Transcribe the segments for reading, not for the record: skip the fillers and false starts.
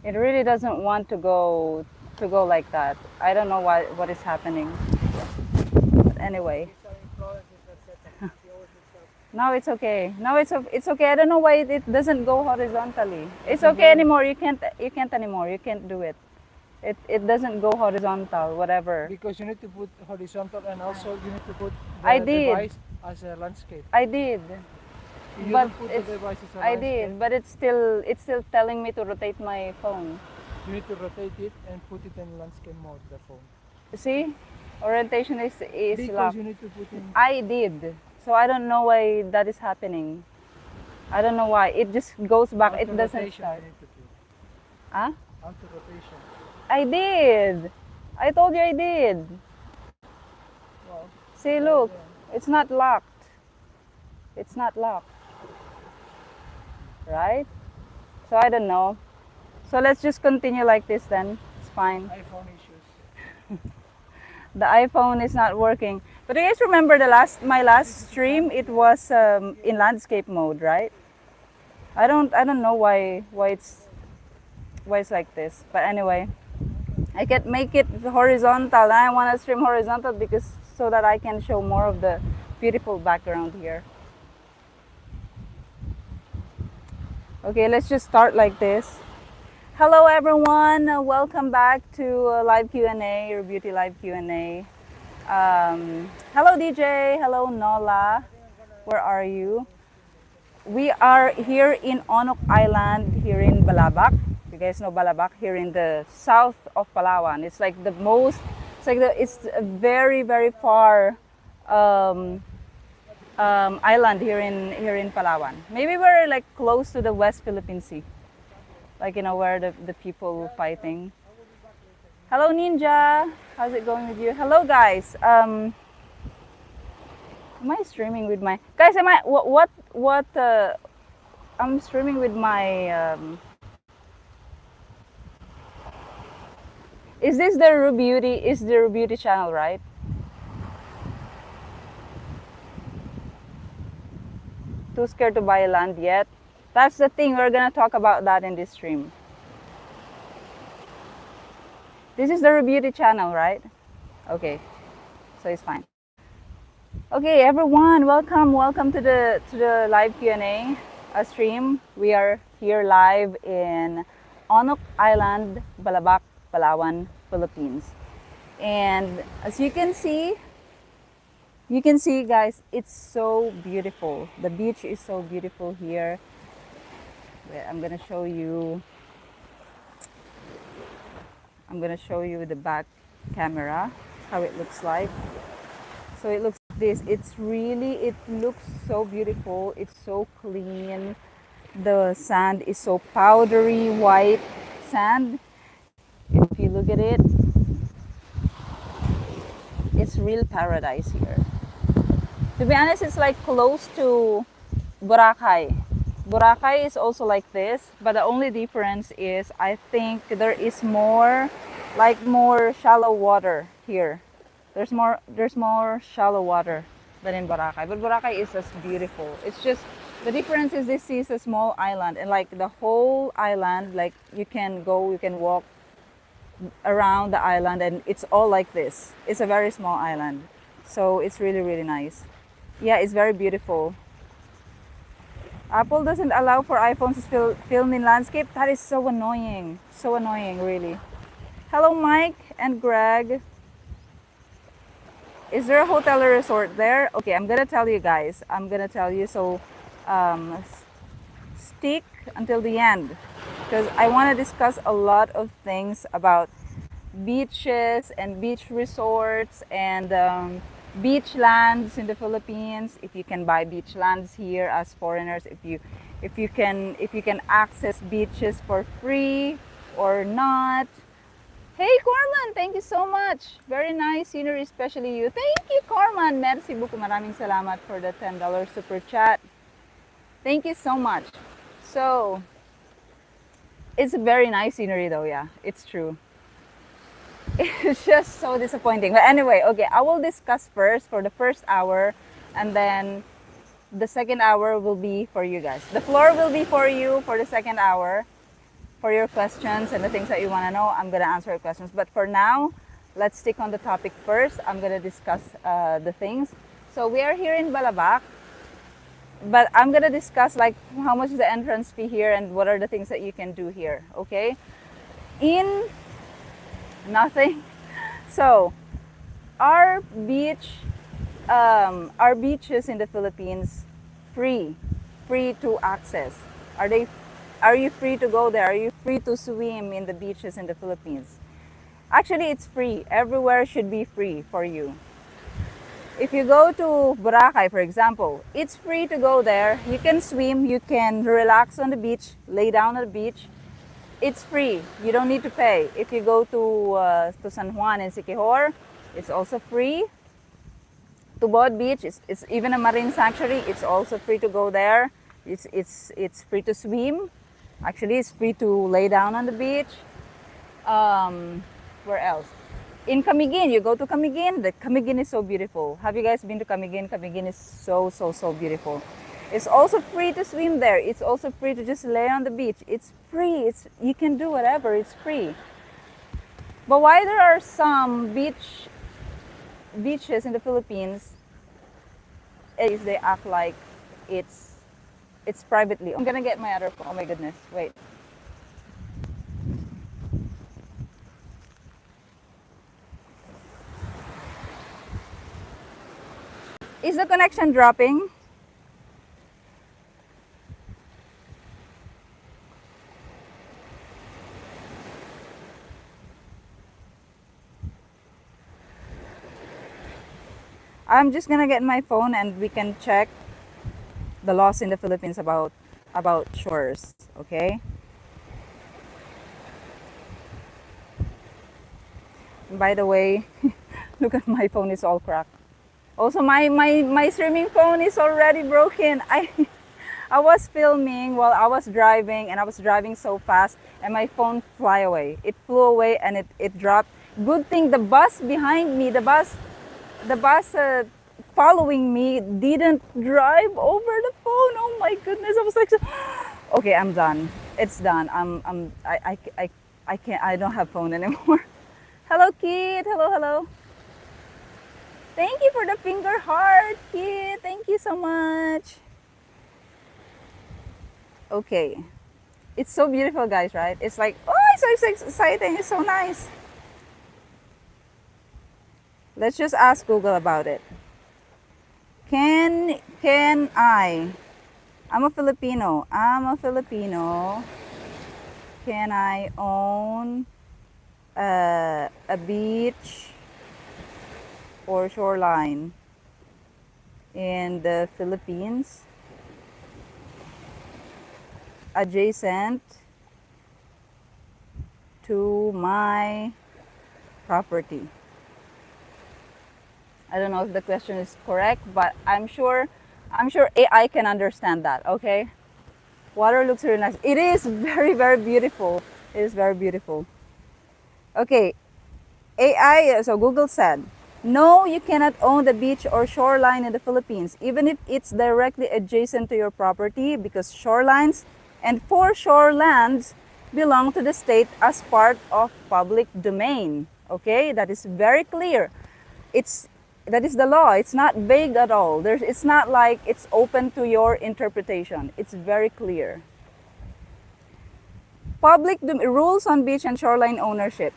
It really doesn't want to go like that. I don't know what is happening. But anyway, These are influences that set up. She always looks up. now it's okay. Now it's okay. I don't know why it doesn't go horizontally. It's okay anymore. You can't anymore. You can't do it. It doesn't go horizontal. Whatever. Because you need to put horizontal and also you need to put I the did. device as a landscape. I did. You But don't put the it's device as a I landscape. did, but it's still telling me to rotate my phone. You need to rotate it and put it in landscape mode, the phone. See? Orientation is Because locked. you need to put in I did. So I don't know why that is happening. I don't know why. It just goes back. It auto doesn't rotation. start. You need to put Huh? auto rotation. I did. I told you I did. Well, See, look. It's not locked. It's not locked. Right? So I don't know. So let's just continue like this then. It's fine. iPhone issues. The iPhone is not working. But do you guys remember my last stream? It was in landscape mode, right? I don't know why it's like this. But anyway, I can make it horizontal. And I want to stream horizontal because so that I can show more of the beautiful background here. Okay, let's just start like this. Hello everyone, welcome back to live Q&A, your beauty live Q&A. Hello DJ, hello Nola, where are you? We are here in Onuk Island, here in Balabak. You guys know Balabak, here in the south of Palawan. It's like it's a very, very far island here in Palawan. Maybe we're like close to the West Philippine Sea. Like, you know, where the people fighting. Hello Ninja, how's it going with you? Hello guys. Am I streaming with my guys? Am I what? I'm streaming with my. Is this the Rubeauty? Is the Rubeauty channel, right? Too scared to buy land yet? That's the thing. We're gonna talk about that in this stream. This is the Rubeauty channel, right? Okay, so it's fine. Okay, everyone, welcome to the live Q&A stream. We are here live in Onuk Island, Balabak, Palawan, Philippines. And as you can see, guys, it's so beautiful. The beach is so beautiful here. Wait, I'm gonna show you the back camera, how it looks like. So it looks like this. It looks so beautiful. It's so clean. The sand is so powdery white sand. If you look at it, it's real paradise here. To be honest, it's like close to Boracay. Boracay is also like this, but the only difference is I think there is more shallow water here. There's more shallow water than in Boracay. But Boracay is just beautiful. It's just the difference is this is a small island, and like the whole island, like you can walk around the island, and it's all like this. It's a very small island. So it's really, really nice. Yeah, it's very beautiful. Apple doesn't allow for iPhones to film in landscape. That is so annoying. So annoying, really. Hello, Mike and Greg. Is there a hotel or resort there? Okay, I'm gonna tell you guys. I'm gonna tell you. So, stick until the end because I want to discuss a lot of things about beaches and beach resorts and beach lands in the Philippines. If you can buy beach lands here as foreigners, if you can access beaches for free or not. Hey Corman, thank you so much. Very nice scenery, especially you. Thank you Corman. Merci beaucoup. Maraming salamat for the $10 super chat. Thank you so much. So, it's a very nice scenery though, yeah. It's true. It's just so disappointing. But anyway, okay, I will discuss first for the first hour, and then the second hour will be for you guys. The floor will be for you for the second hour. for your questions and the things that you want to know. I'm going to answer your questions. But for now, let's stick on the topic first. I'm going to discuss the things. So we are here in Balabak, but I'm going to discuss like how much is the entrance fee here and what are the things that you can do here, okay? In nothing. So our beaches in the Philippines, free to access. Are you free to go there? Are you free to swim in the beaches in the Philippines? Actually, it's free. Everywhere should be free for you. If you go to Boracay, for example, it's free to go there. You can swim, you can relax on the beach, lay down on the beach. It's free. You don't need to pay. If you go to San Juan and Siquijor, it's also free. To Bod Beach, it's even a marine sanctuary. It's also free to go there. It's free to swim. Actually, it's free to lay down on the beach. Where else? In Camiguin, you go to Camiguin. The Camiguin is so beautiful. Have you guys been to Camiguin? Camiguin is so beautiful. It's also free to swim there. It's also free to just lay on the beach. It's free. You can do whatever. It's free. But why there are some beaches in the Philippines is they act like it's privately owned. I'm gonna get my other phone. Oh my goodness, wait. Is the connection dropping? I'm just gonna get my phone and we can check the laws in the Philippines about shores, okay? And by the way, look at my phone, is all cracked. Also, my streaming phone is already broken. I was filming while I was driving, and I was driving so fast, and my phone flew away. It flew away and it dropped. Good thing the bus behind me, the bus following me didn't drive over the phone. Oh my goodness! I was like, okay, I'm done. It's done. I can't. I don't have phone anymore. Hello, Kid. Hello. Thank you for the finger heart, Kid. Thank you so much. Okay. It's so beautiful, guys, right? It's like, oh, it's so exciting. It's so nice. Let's just ask Google about it. Can I? I'm a Filipino. Can I own a beach or shoreline in the Philippines adjacent to my property? I don't know if the question is correct, but I'm sure AI can understand that, okay? Water looks really nice. It is very beautiful. It is very beautiful. Okay, AI, so Google said, no, you cannot own the beach or shoreline in the Philippines, even if it's directly adjacent to your property, because shorelines and foreshore lands belong to the state as part of public domain. Okay, that is very clear. That is the law. It's not vague at all. It's not like it's open to your interpretation. It's very clear. Rules on beach and shoreline ownership.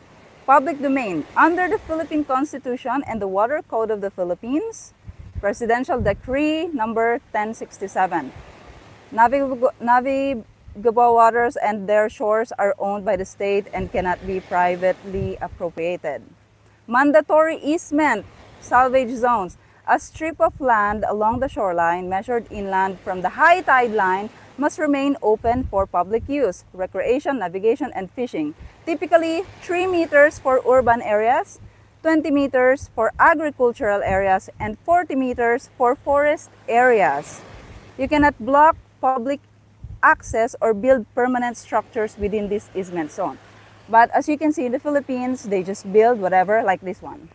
Public domain. Under the Philippine Constitution and the Water Code of the Philippines, Presidential Decree number 1067. Navigable waters and their shores are owned by the state and cannot be privately appropriated. Mandatory easement. Salvage zones. A strip of land along the shoreline measured inland from the high tide line must remain open for public use, recreation, navigation, and fishing. Typically 3 meters for urban areas, 20 meters for agricultural areas, and 40 meters for forest areas. You cannot block public access or build permanent structures within this easement zone. But as you can see in the Philippines, they just build whatever, like this one.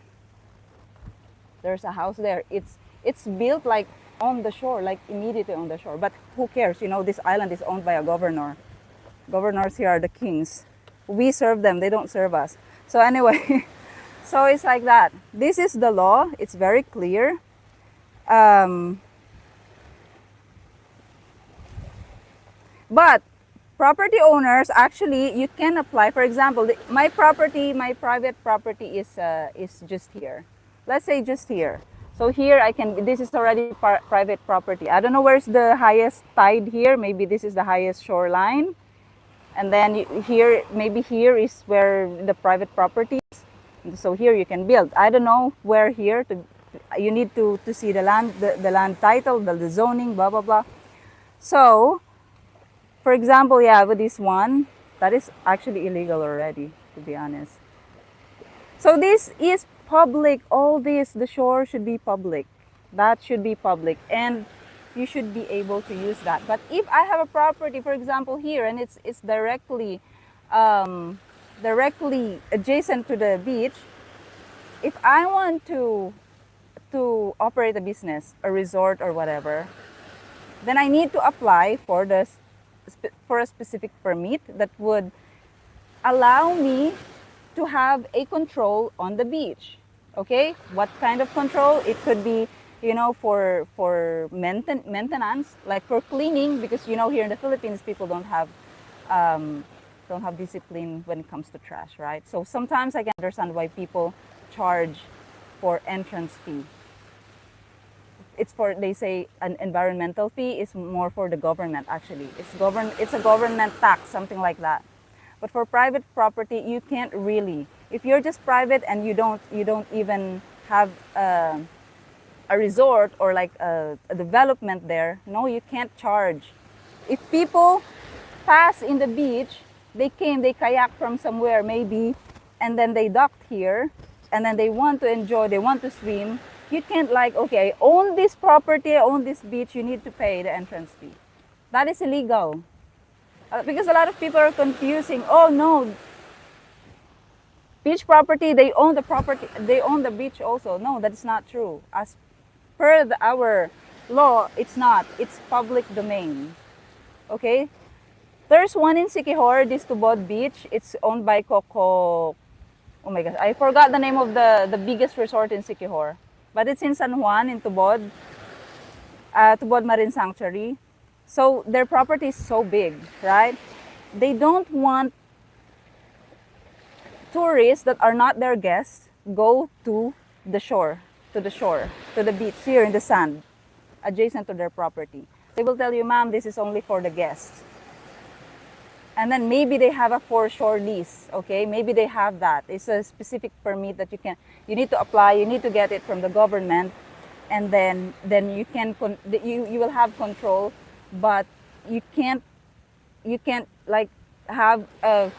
There's a house there. It's built like on the shore, like immediately on the shore. But who cares? You know, this island is owned by a governor. Governors here are the kings. We serve them, they don't serve us. So anyway, so it's like that. This is the law. It's very clear. Um, but property owners, actually, you can apply. For example, my property, my private property is just here. Let's say just here. So here I can. This is already private property. I don't know where's the highest tide here. Maybe this is the highest shoreline, and then here, maybe here is where the private property is. So here you can build. I don't know where here. You need to see the land, the land title, the zoning, blah blah blah. So for example, yeah, with this one, that is actually illegal already, to be honest. So this is public. All this, the shore should be public. That should be public, and you should be able to use that. But if I have a property, for example, here, and it's directly directly adjacent to the beach, if I want to operate a business, a resort or whatever, then I need to apply for for a specific permit that would allow me to have a control on the beach. Okay, what kind of control? It could be, for maintenance, like for cleaning, because here in the Philippines people don't have discipline when it comes to trash, right? So sometimes I can understand why people charge for entrance fee. It's for, they say, an environmental fee is more for the government. Actually, it's a government tax, something like that. But for private property, you can't really. If you're just private and you don't even have a resort or like a development there, no, you can't charge. If people pass in the beach, they kayak from somewhere maybe, and then they docked here, and then they want to enjoy, they want to swim. You can't, like, okay, I own this property, I own this beach, you need to pay the entrance fee. That is illegal. Because a lot of people are confusing, oh no, beach property, they own the property, they own the beach also. No, that's not true. As per our law, it's not. It's public domain. Okay? There's one in Siquijor, this Tubod Beach. It's owned by Coco. Oh my gosh, I forgot the name of the biggest resort in Siquijor. But it's in San Juan, in Tubod. Tubod Marine Sanctuary. So their property is so big, right? They don't want tourists that are not their guests go to the shore, to the beach here in the sand, adjacent to their property. They will tell you, ma'am, this is only for the guests. And then maybe they have a foreshore lease, okay? Maybe they have that. It's a specific permit that you need to apply, you need to get it from the government, and then you will have control, but you can't like have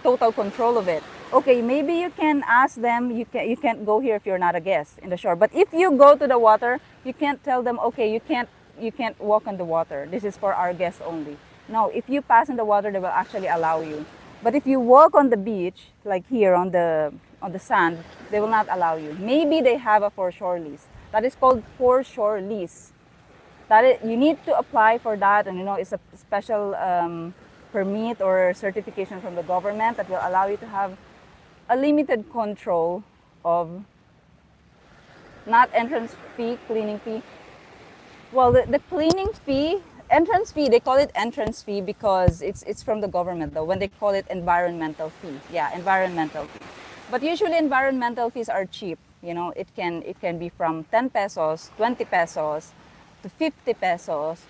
total control of it. Okay, maybe you can ask them, you can't go here if you're not a guest in the shore. But if you go to the water, you can't tell them, okay, you can't walk on the water. This is for our guests only. No, if you pass in the water, they will actually allow you. But if you walk on the beach, like here on the sand, they will not allow you. Maybe they have a foreshore lease. That is called foreshore lease. You need to apply for that, and it's a special permit or certification from the government that will allow you to have a limited control of, not entrance fee, cleaning fee. Well, the cleaning fee, entrance fee, they call it entrance fee because it's from the government though, when they call it environmental fee. Yeah, environmental fee. But usually environmental fees are cheap. It can be from 10 pesos, 20 pesos, to 50 pesos,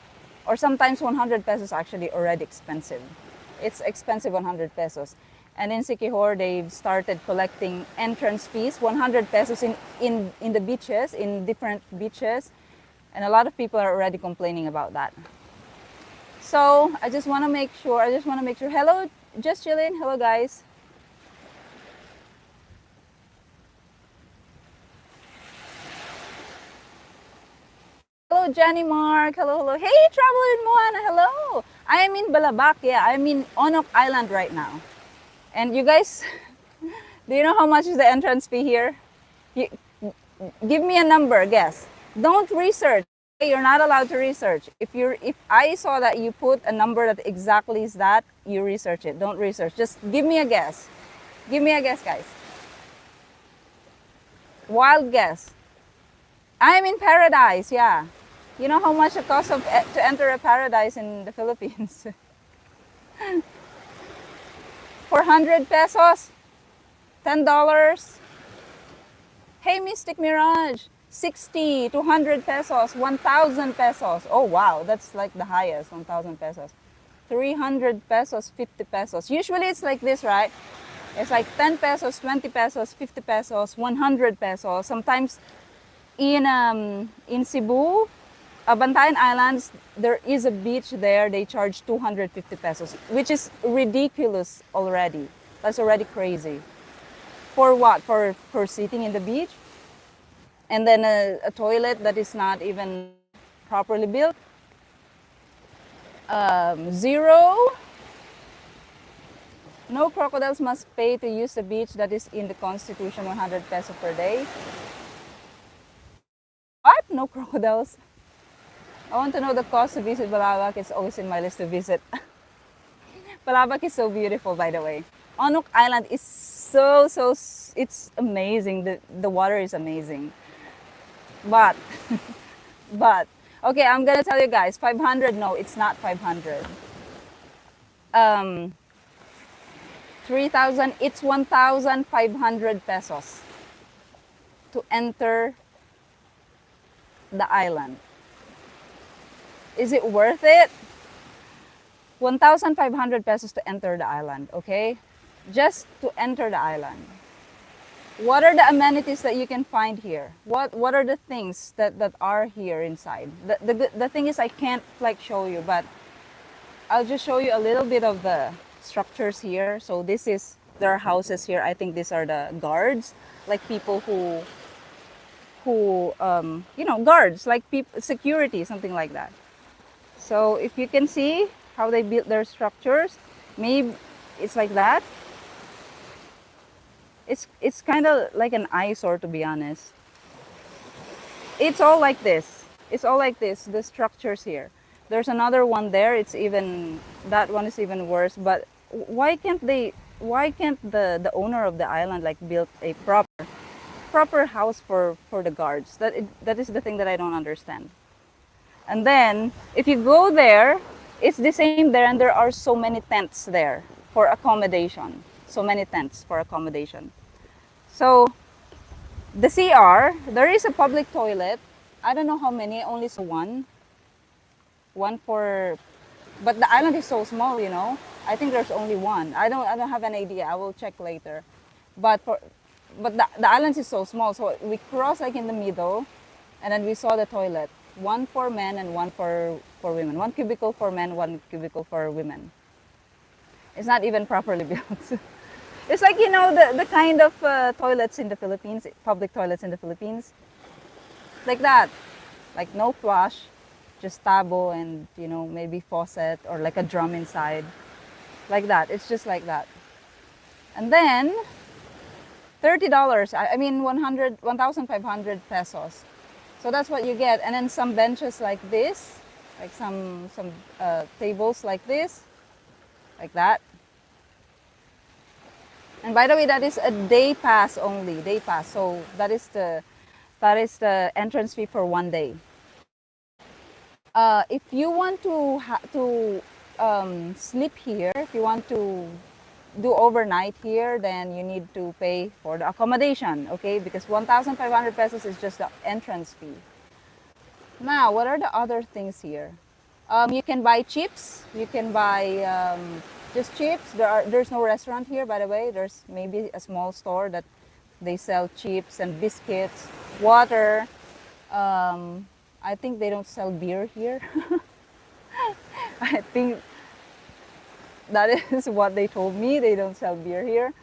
or sometimes 100 pesos actually already expensive. It's expensive, 100 pesos. And in Siquijor, they've started collecting entrance fees, 100 pesos in the beaches, in different beaches. And a lot of people are already complaining about that. So I just want to make sure, hello, just chilling, hello guys. Hello, Jenny Mark. Hello. Hey, Travel in Moana. Hello. I am in Balabak. Yeah, I'm in Onuk Island right now. And you guys, do you know how much is the entrance fee here? Give me a number, guess. Don't research. You're not allowed to research. If I saw that you put a number that exactly is that, you research it. Don't research. Just give me a guess. Give me a guess, guys. Wild guess. I'm in paradise, yeah. You know how much it costs to enter a paradise in the Philippines? 400 pesos? $10? Hey, Mystic Mirage, 60, 200 pesos, 1,000 pesos. Oh, wow, that's like the highest, 1,000 pesos. 300 pesos, 50 pesos. Usually it's like this, right? It's like 10 pesos, 20 pesos, 50 pesos, 100 pesos. Sometimes in Cebu, Bantayan Islands, there is a beach there. They charge 250 pesos, which is ridiculous already. That's already crazy. For what? For sitting in the beach? And then a toilet that is not even properly built. Zero. No crocodiles must pay to use the beach that is in the Constitution, 100 peso per day. What? No crocodiles? I want to know the cost to visit Balabak. It's always in my list to visit. Balabak is so beautiful, by the way. Onuk Island is it's amazing. The water is amazing. But, but, okay, I'm gonna tell you guys, 500, no, it's not 500. Um, 3,000, it's 1,500 pesos to enter the island. Is it worth it? 1,500 pesos to enter the island, okay? Just to enter the island. What are the amenities that you can find here? What are the things that are here inside? The thing is I can't like show you, but I'll just show you a little bit of the structures here. So there are houses here. I think these are the guards, like people who guards, like people, security, something like that. So if you can see how they built their structures, maybe it's like that. It's kind of like an eyesore, to be honest. It's all like this. It's all like this. The structures here. There's another one there. That one is even worse. But why can't they? Why can't the owner of the island like build a proper house for the guards? That is the thing that I don't understand. And then if you go there, it's the same there, and there are so many tents there for accommodation. So many tents for accommodation. So the CR, there is a public toilet. I don't know how many, only one. One for, but the island is so small, you know. I think there's only one. I don't have an idea. I will check later. But the island is so small, so we crossed like in the middle, and then we saw the toilet. One for men and one for women. One cubicle for men, one cubicle for women. It's not even properly built. It's like, you know, the kind of toilets in the Philippines, public toilets in the Philippines. Like that. Like no flush, just tabo and, you know, maybe faucet or like a drum inside. Like that. It's just like that. And then $30, I mean 1,500 pesos. So that's what you get. And then some benches like this, like some tables like this, like that. And by the way, that is a day pass only, day pass. So that is the entrance fee for one day. If you want to sleep here, if you want to do overnight here, then you need to pay for the accommodation, okay? Because 1,500 pesos is just the entrance fee. Now, what are the other things here? You can buy chips. You can buy just chips. There's no restaurant here, by the way. There's maybe a small store that they sell chips and biscuits, water. I think they don't sell beer here. I think that is what they told me. They don't sell beer here.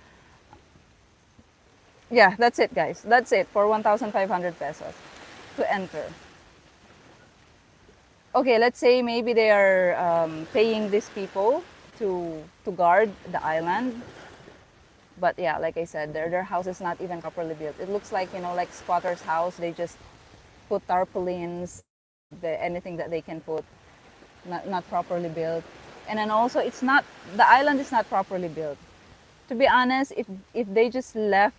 Yeah, that's it, guys. That's it for 1,500 pesos to enter. Okay, let's say maybe they are paying these people to guard the island. But yeah, like I said, their house is not even properly built. It looks like, you know, like squatter's house. They just put tarpaulins anything that they can put, not properly built. And then also, it's not, the island is not properly built. To be honest, if they just left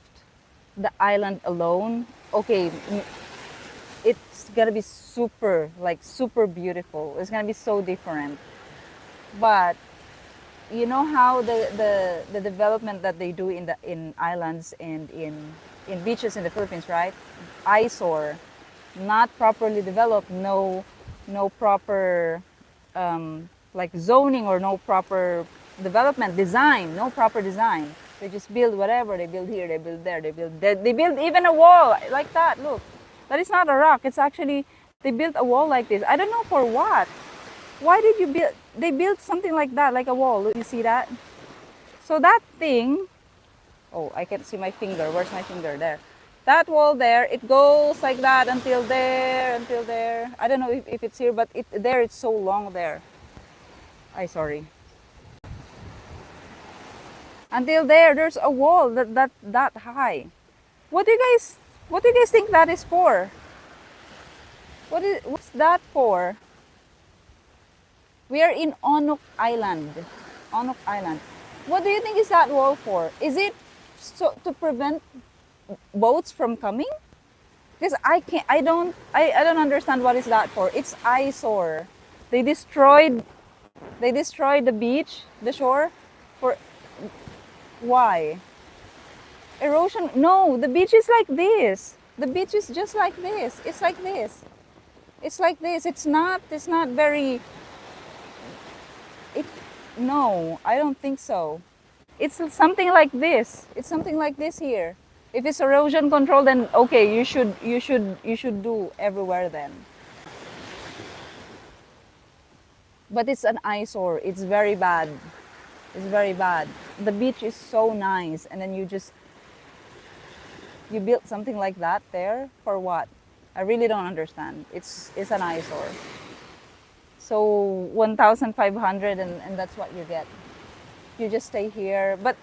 the island alone, okay, it's gonna be super, like super beautiful. It's gonna be so different. But you know how the development that they do in islands and in beaches in the Philippines, right? Eyesore, not properly developed, no proper like zoning, or no proper development design, no proper design. They just build whatever. They build here, they build there, they build even a wall like that. Look, that is not a rock. It's actually, they built a wall like this. I don't know for what. Why did you build? They built something like that, like a wall. You see that? So that thing. Oh, I can't see my finger. Where's my finger? There. That wall there. It goes like that until there, until there. I don't know if it's here, but there. It's so long there. Sorry. Until there, there's a wall that high. What do you guys? What do you guys think that is for? What's that for? We are in Onuk Island. Onuk Island. What do you think is that wall for? Is it to prevent boats from coming? Because I don't understand what is that for. It's eyesore. They destroyed the beach, the shore, for why? Erosion? No, the beach is like this. The beach is just like this. It's like this. It's like this. It's not very it no, I don't think so. It's something like this. It's something like this here. If it's erosion control, then okay, you should do everywhere then. But it's an eyesore. It's very bad. It's very bad. The beach is so nice, and then you built something like that there for what? I really don't understand. It's an eyesore. So 1,500, and that's what you get. You just stay here. But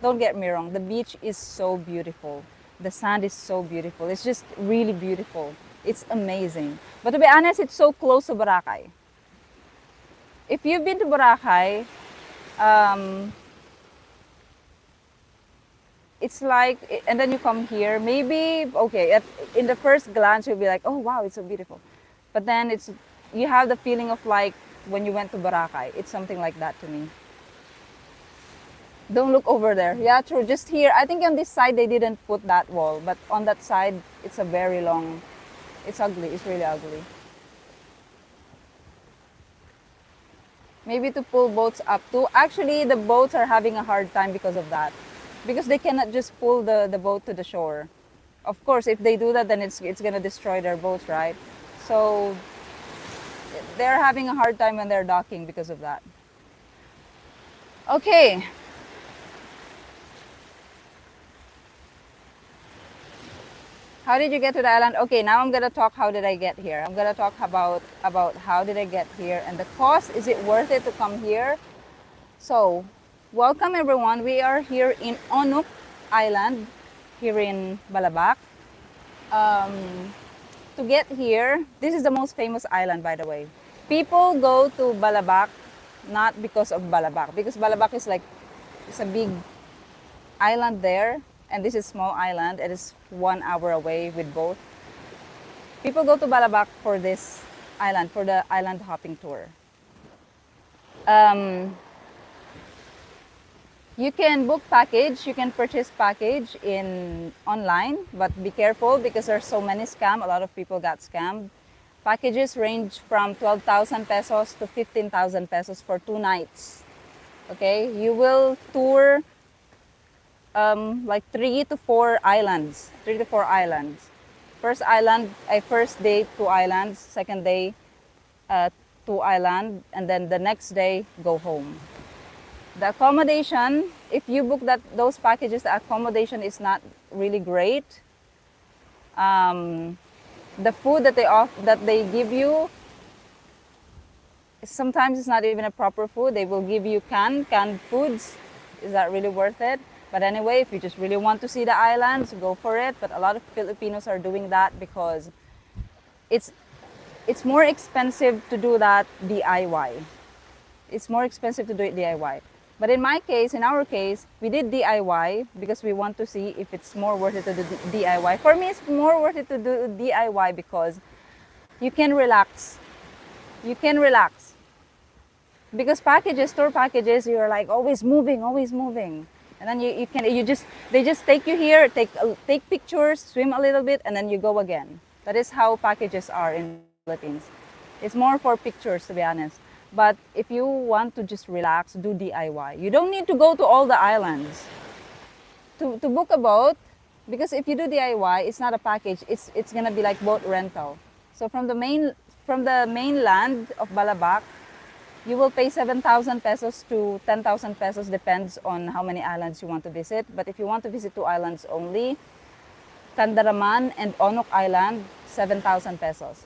don't get me wrong, the beach is so beautiful. The sand is so beautiful. It's just really beautiful. It's amazing. But to be honest, it's so close to Boracay. If you've been to Boracay, um, it's like, and then you come here, maybe, okay, in the first glance, you'll be like, oh wow, it's so beautiful. But then you have the feeling of like when you went to Boracay. It's something like that to me. Don't look over there. Yeah, true. Just here. I think on this side they didn't put that wall, but on that side it's a very long. It's ugly. It's really ugly. Maybe to pull boats up too. Actually, the boats are having a hard time because of that, because they cannot just pull the boat to the shore. Of course, if they do that, then it's gonna destroy their boats, right? So they're having a hard time when they're docking because of that. Okay. How did you get to the island? Okay, now I'm gonna talk how did I get here. I'm gonna talk about how did I get here and the cost. Is it worth it to come here? So, welcome everyone. We are here in Onuk Island, here in Balabak. To get here, this is the most famous island, by the way. People go to Balabak not because of Balabak, because Balabak is like, it's a big island there, and this is small island. It is 1 hour away with boat. People go to Balabak for this island, for the island hopping tour. You can book package, you can purchase package in online, but be careful because there's so many scam. A lot of people got scammed. Packages range from 12,000 pesos to 15,000 pesos for 2 nights. Okay, you will tour like 3 to 4 islands. 3 to 4 islands. First island, first day 2 islands. Second day 2 island, and then the next day go home. The accommodation, if you book those packages, the accommodation is not really great. The food that they give you, sometimes it's not even a proper food. They will give you canned foods. Is that really worth it? But anyway, if you just really want to see the islands, go for it. But a lot of Filipinos are doing that because it's it's more expensive to do that DIY. It's more expensive to do it DIY. But in my case, in our case, we did DIY because we want to see if it's more worth it to do DIY. For me, it's more worth it to do DIY because you can relax. You can relax. Because packages, tour packages, you're like always moving, always moving. And then they just take you here, take pictures, swim a little bit, and then you go again. That is how packages are in the Philippines. It's more for pictures, to be honest. But if you want to just relax, do DIY. You don't need to go to all the islands to book a boat, because if you do DIY, it's not a package. It's gonna be like boat rental. So from the mainland of Balabak, you will pay 7,000 pesos to 10,000 pesos, depends on how many islands you want to visit. But if you want to visit 2 islands only, Tandaraman and Onuk Island, 7,000 pesos.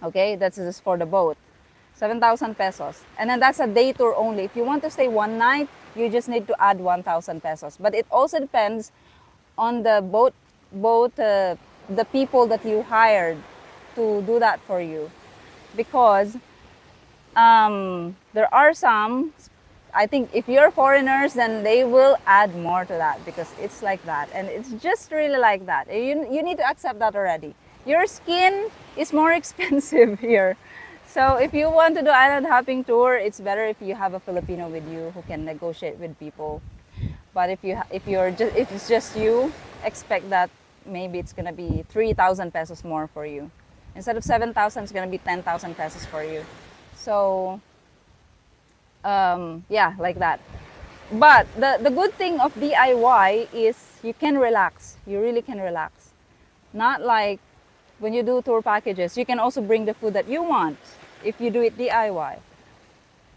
Okay, that's just for the boat. 7,000 pesos. And then that's a day tour only. If you want to stay one night, you just need to add 1,000 pesos. But it also depends on the the people that you hired to do that for you. Because there are some, I think if you're foreigners, then they will add more to that because it's like that. And it's just really like that. You need to accept that already. Your skin is more expensive here. So if you want to do island hopping tour, it's better if you have a Filipino with you who can negotiate with people. But if it's just you, expect that maybe it's gonna be 3,000 pesos more for you. Instead of 7,000, it's gonna be 10,000 pesos for you. So yeah, like that. But the good thing of DIY is you can relax. You really can relax. Not like when you do tour packages, you can also bring the food that you want if you do it DIY.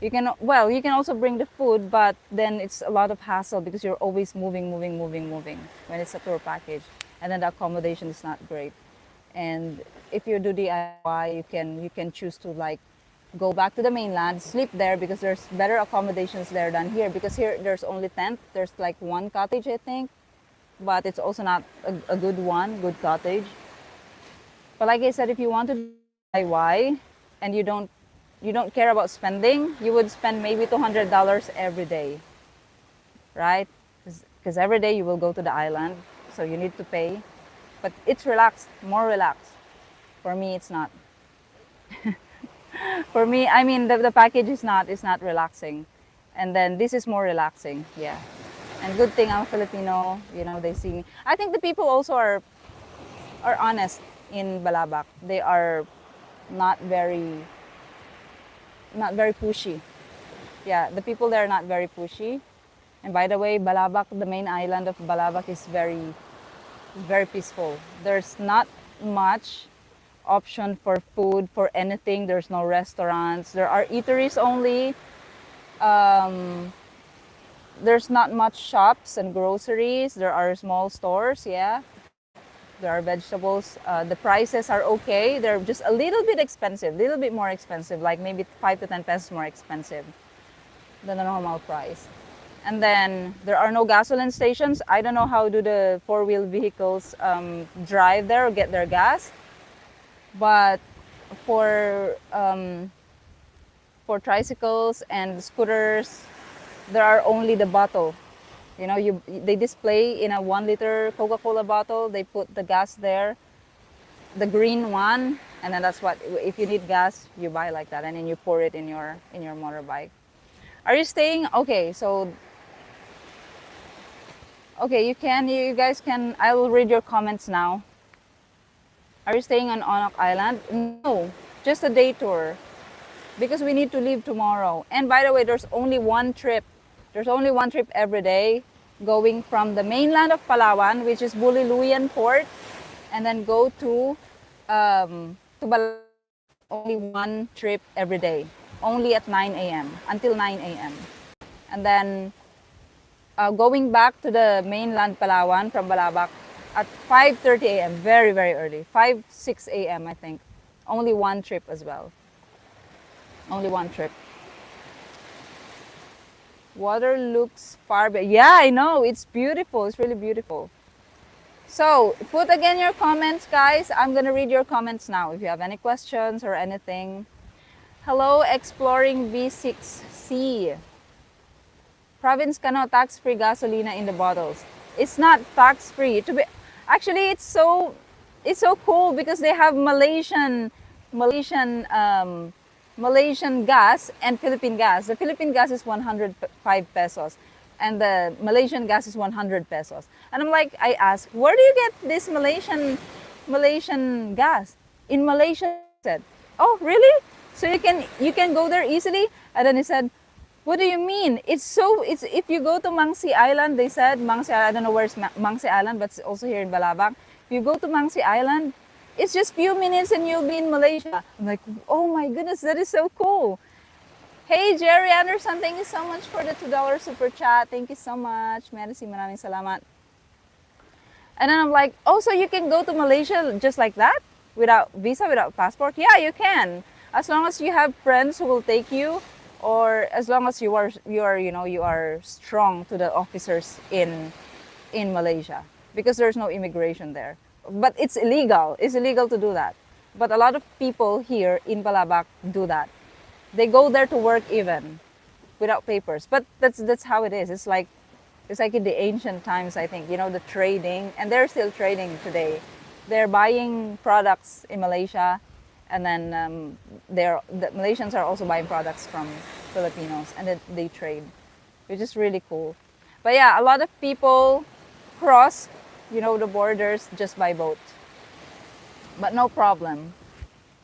You can also bring the food, but then it's a lot of hassle because you're always moving when it's a tour package. And then the accommodation is not great. And if you do DIY, you can choose to like go back to the mainland, sleep there because there's better accommodations there than here. Because here there's only tent. There's like one cottage, I think, but it's also not a good cottage. But like I said, if you want to do DIY and you don't care about spending, you would spend maybe $200 every day, right? Because every day you will go to the island, so you need to pay. But it's relaxed, more relaxed. For me, it's not. For me, I mean, the package is not relaxing, and then this is more relaxing, yeah. And good thing I'm Filipino, they see me. I think the people also are honest in Balabak. They are not very pushy. Yeah, the people there are not very pushy. And by the way, Balabak, the main island of Balabak, is very peaceful. There's not much option for food, for anything. There's no restaurants. There are eateries only. There's not much shops and groceries. There are small stores, yeah. There are vegetables. The prices are okay. They're just a little bit expensive, a little bit more expensive, like maybe 5 to 10 pesos more expensive than the normal price. And then there are no gasoline stations. I don't know how do the four-wheel vehicles drive there or get their gas. But for tricycles and scooters, there are only the bottle. They display in a 1 liter Coca-Cola bottle. They put the gas there, the green one, and then that's what. If you need gas, you buy like that, and then you pour it in your motorbike. Are you staying? Okay, so okay, you guys can. I will read your comments now. Are you staying on Onuk Island? No, just a day tour, because we need to leave tomorrow. And by the way, there's only one trip. There's only one trip every day, going from the mainland of Palawan, which is Buliluyan Port, and then go to Balabak. Only one trip every day, only at 9 a.m. until 9 a.m. And then going back to the mainland Palawan from Balabak at 5:30 a.m. Very, very early, 6 a.m. I think. Only one trip as well. Only one trip. Water looks far better. Yeah, I know. It's beautiful. It's really beautiful. So put again your comments, guys. I'm gonna read your comments now. If you have any questions or anything. Hello, exploring B6C. Province cannot tax-free gasolina in the bottles. It's not tax-free. To be actually, it's so cool because they have Malaysian Malaysian gas and Philippine gas. The Philippine gas is 105 pesos, and the Malaysian gas is 100 pesos. And I'm like, I asked, where do you get this Malaysian gas? In Malaysia, he said. Oh, really? So you can go there easily? And then he said, what do you mean? It's if you go to Mangsi Island, they said Mangsi Island, I don't know where's Mangsi Island, but it's also here in Balabak. If you go to Mangsi Island, it's just few minutes and you'll be in Malaysia. I'm like, oh my goodness, that is so cool. Hey Jerry Anderson, thank you so much for the $2 super chat. Thank you so much. Merci, maraming salamat. And then I'm like, oh, so you can go to Malaysia just like that? Without visa, without passport? Yeah, you can. As long as you have friends who will take you, or as long as you are you are strong to the officers in Malaysia, because there's no immigration there. But it's illegal. It's illegal to do that. But a lot of people here in Balabak do that. They go there to work even without papers. But that's how it is. It's like in the ancient times, I think, the trading, and they're still trading today. They're buying products in Malaysia, and then the Malaysians are also buying products from Filipinos, and then they trade, which is really cool. But yeah, a lot of people cross, the borders just by boat. But no problem.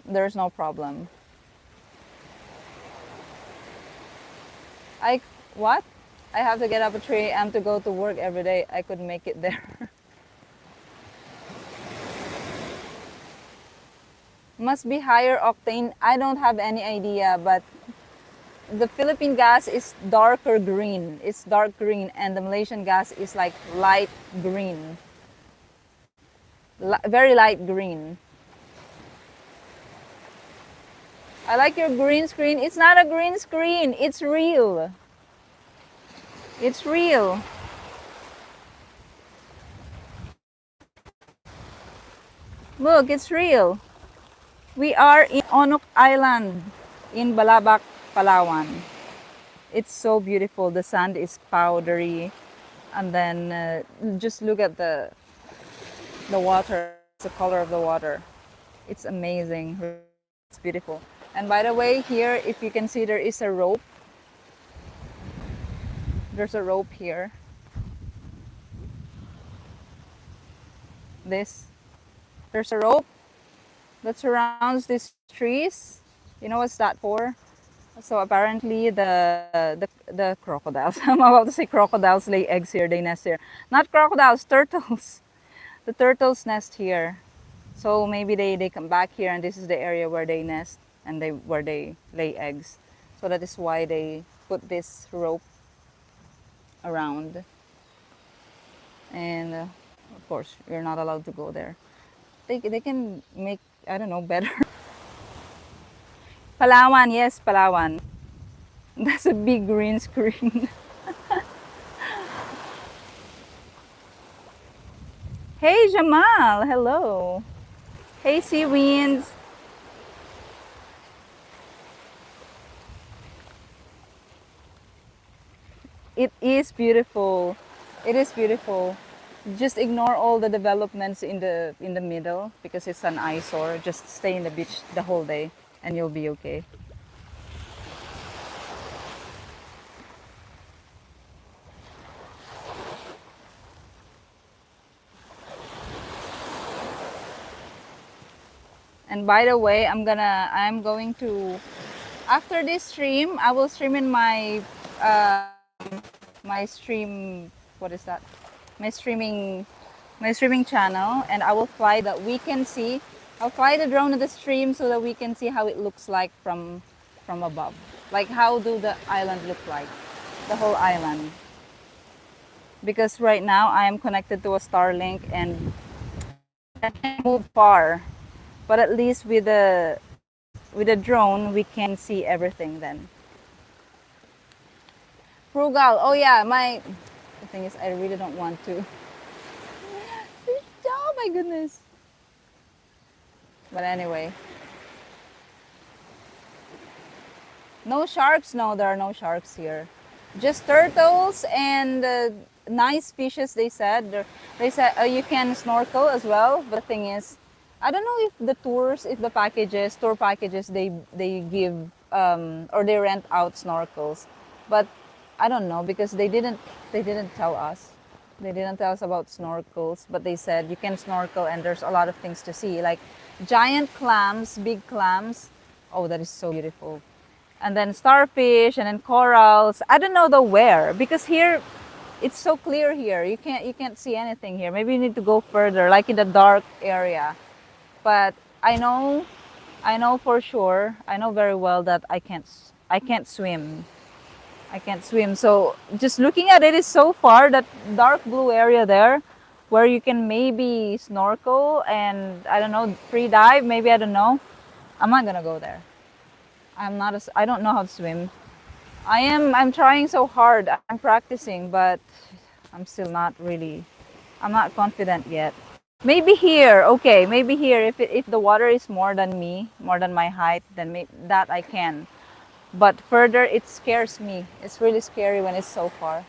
There's no problem. What? I have to get up at 3 a.m. to go to work every day. I couldn't make it there. Must be higher octane. I don't have any idea, but the Philippine gas is darker green. It's dark green, and the Malaysian gas is like light green. Very light green. I like your green screen. It's not a green screen. It's real. It's real. Look, it's real. We are in Onuk Island in Balabak, Palawan. It's so beautiful. The sand is powdery, and then just look at the water. The color of the water. It's amazing. It's beautiful. And by the way, here, if you can see, there is a rope. There's a rope here. There's a rope that surrounds these trees. You know what's that for? So apparently the crocodiles. I'm about to say crocodiles lay eggs here. They nest here. Not crocodiles, turtles. The turtles nest here. So maybe they come back here, and this is the area where they nest and where they lay eggs. So that is why they put this rope around. And of course, you're not allowed to go there. They can make, I don't know, better. Palawan, yes, Palawan. That's a big green screen. Hey Jamal, hello. Hey Sea Winds. It is beautiful. It is beautiful. Just ignore all the developments in the middle because it's an eyesore. Just stay in the beach the whole day and you'll be okay. And by the way, I'm going to, after this stream, I will stream in my stream, what is that? My streaming channel, and I will fly that we can see. I'll fly the drone at the stream so that we can see how it looks like from above. Like how do the island look like? The whole island. Because right now I am connected to a Starlink and I can't move far. But at least with the drone we can see everything then. Frugal. Oh yeah, the thing is I really don't want to. my goodness. But anyway, no sharks. No, there are no sharks here. Just turtles and nice fishes. They said. They said you can snorkel as well. But the thing is, I don't know if the tours, if the packages, tour packages, they give or they rent out snorkels. But I don't know because they didn't tell us. They didn't tell us about snorkels, but they said you can snorkel and there's a lot of things to see, like giant clams, big clams. Oh, that is so beautiful. And then starfish and then corals. I don't know the where because here it's so clear here. You can't see anything here. Maybe you need to go further, like in the dark area. But I know for sure. I know very well that I can't swim. I can't swim. So just looking at it is so far, that dark blue area there where you can maybe snorkel and I don't know, free dive, maybe, I don't know. I'm not gonna go there. I don't know how to swim. I'm trying so hard. I'm practicing, but I'm still not really, I'm not confident yet. Maybe here, okay, maybe here if the water is more than me, more than my height, then that I can. But further, it scares me. It's really scary when it's so far.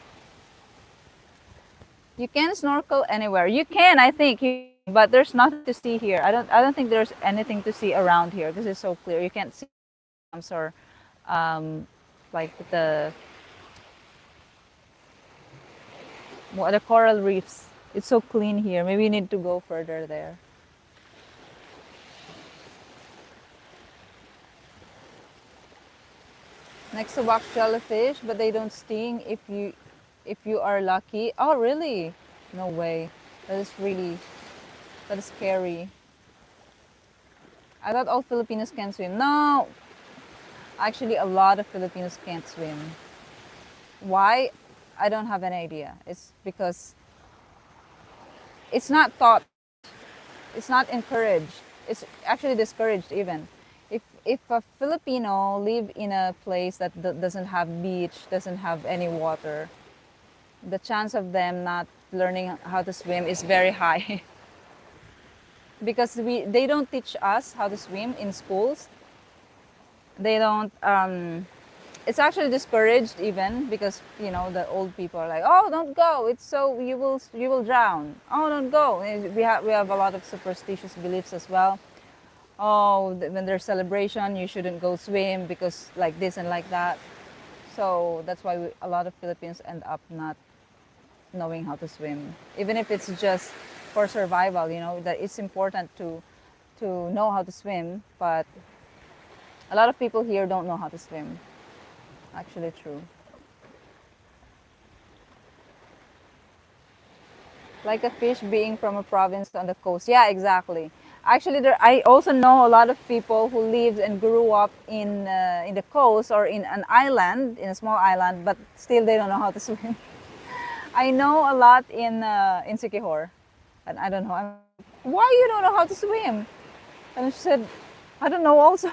You can snorkel anywhere. You can, I think, but there's nothing to see here. I don't think there's anything to see around here because it's so clear. You can't see clams or um, like the coral reefs. It's so clean here. Maybe you need to go further there. Next to box jellyfish, but they don't sting if you are lucky. Oh, really? No way. That is scary. I thought all Filipinos can swim. No, actually, a lot of Filipinos can't swim. Why? I don't have any idea. It's because it's not taught. It's not encouraged. It's actually discouraged even. If a Filipino live in a place that doesn't have beach, doesn't have any water, the chance of them not learning how to swim is very high. Because they don't teach us how to swim in schools. They don't. It's actually discouraged even because the old people are like, oh, don't go. It's so you will drown. Oh, don't go. We have a lot of superstitious beliefs as well. Oh, when there's celebration, you shouldn't go swim because like this and like that. So that's why a lot of Filipinos end up not knowing how to swim, even if it's just for survival. That it's important to know how to swim, but a lot of people here don't know how to swim. Actually, true. Like a fish being from a province on the coast. Yeah, exactly. Actually, I also know a lot of people who lived and grew up in the coast or in an island, in a small island, but still they don't know how to swim. I know a lot in Sikihor, and I don't know. Why you don't know how to swim? And she said, I don't know also.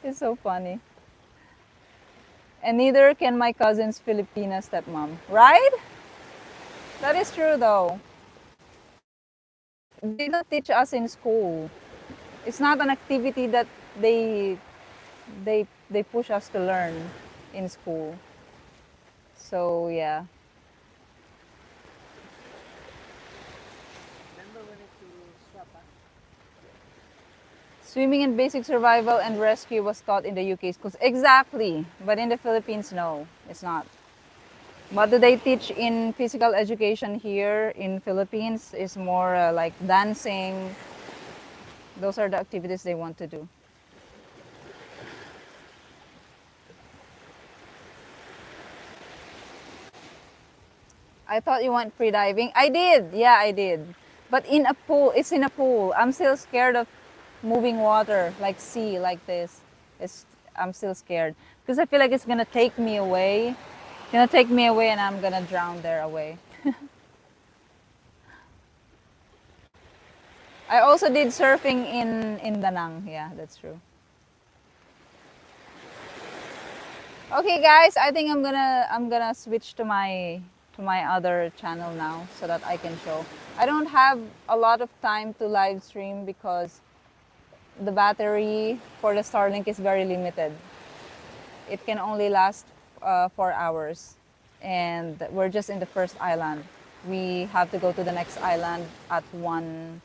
It's so funny. And neither can my cousin's Filipina stepmom, right? That is true though. They don't teach us in school. It's not an activity that they they push us to learn in school. So yeah. Remember when it to swap, huh? Swimming and basic survival and rescue was taught in the UK schools. Exactly. But in the Philippines, no, it's not. What do they teach in physical education here in Philippines is more like dancing. Those are the activities they want to do. I thought you went free diving. I did. Yeah, I did. But in a pool, it's in a pool. I'm still scared of moving water, like sea, like this. I'm still scared because I feel like it's gonna take me away. It's gonna take me away, and I'm gonna drown there away. I also did surfing in Danang. Yeah, that's true. Okay, guys, I think I'm gonna switch to my to my other channel now so that I can show. I don't have a lot of time to live stream because the battery for the Starlink is very limited. It can only last 4 hours, and we're just in the first island. We have to go to the next island at 1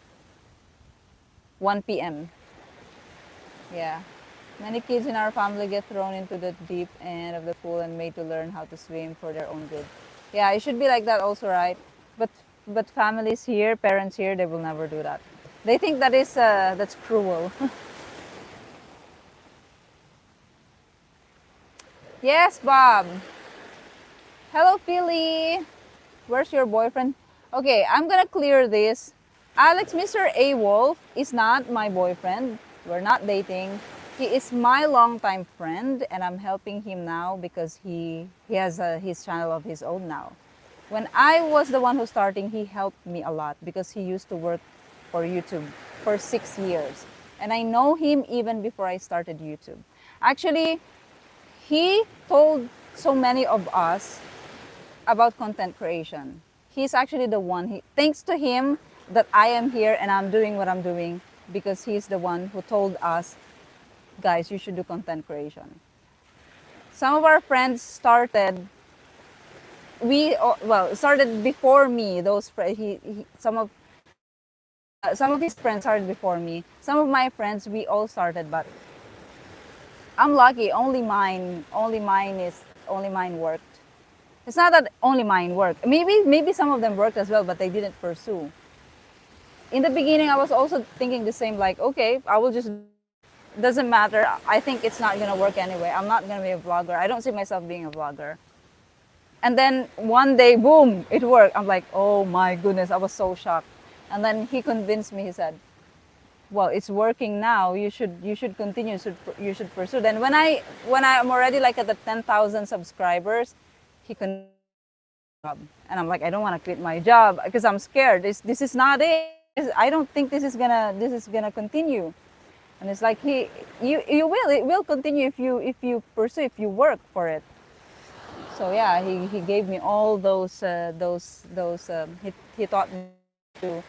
p.m. Yeah. Many kids in our family get thrown into the deep end of the pool and made to learn how to swim for their own good. Yeah, it should be like that also, right? But families here, parents here, they will never do that. They think that is that's cruel. Yes, Bob. Hello, Philly. Where's your boyfriend? Okay, I'm gonna clear this. Alex, Mr. Awolf is not my boyfriend. We're not dating. He is my longtime friend, and I'm helping him now because he has his channel of his own now. When I was the one who starting, he helped me a lot because he used to work for YouTube for 6 years, and I know him even before I started YouTube. Actually, he told so many of us about content creation. He's actually the one. Thanks to him that I am here and I'm doing what I'm doing because he's the one who told us, guys, you should do content creation. Some of our friends started. Started before me. Some of his friends started before me. Some of my friends, we all started, but I'm lucky. Only mine worked. It's not that only mine worked. Maybe some of them worked as well, but they didn't pursue. In the beginning, I was also thinking the same, like, okay, I will just, doesn't matter. I think it's not gonna work anyway. I'm not gonna be a vlogger. I don't see myself being a vlogger. And then one day, boom, it worked. I'm like, oh my goodness, I was so shocked. And then he convinced me. He said, well, it's working now. You should continue. You should pursue. Then when I'm already like at the 10,000 subscribers, he continued job. And I'm like, I don't want to quit my job because I'm scared. This is not it. I don't think this is gonna continue. And it's like it will continue if you pursue, if you work for it. So yeah, he gave me all those he taught me to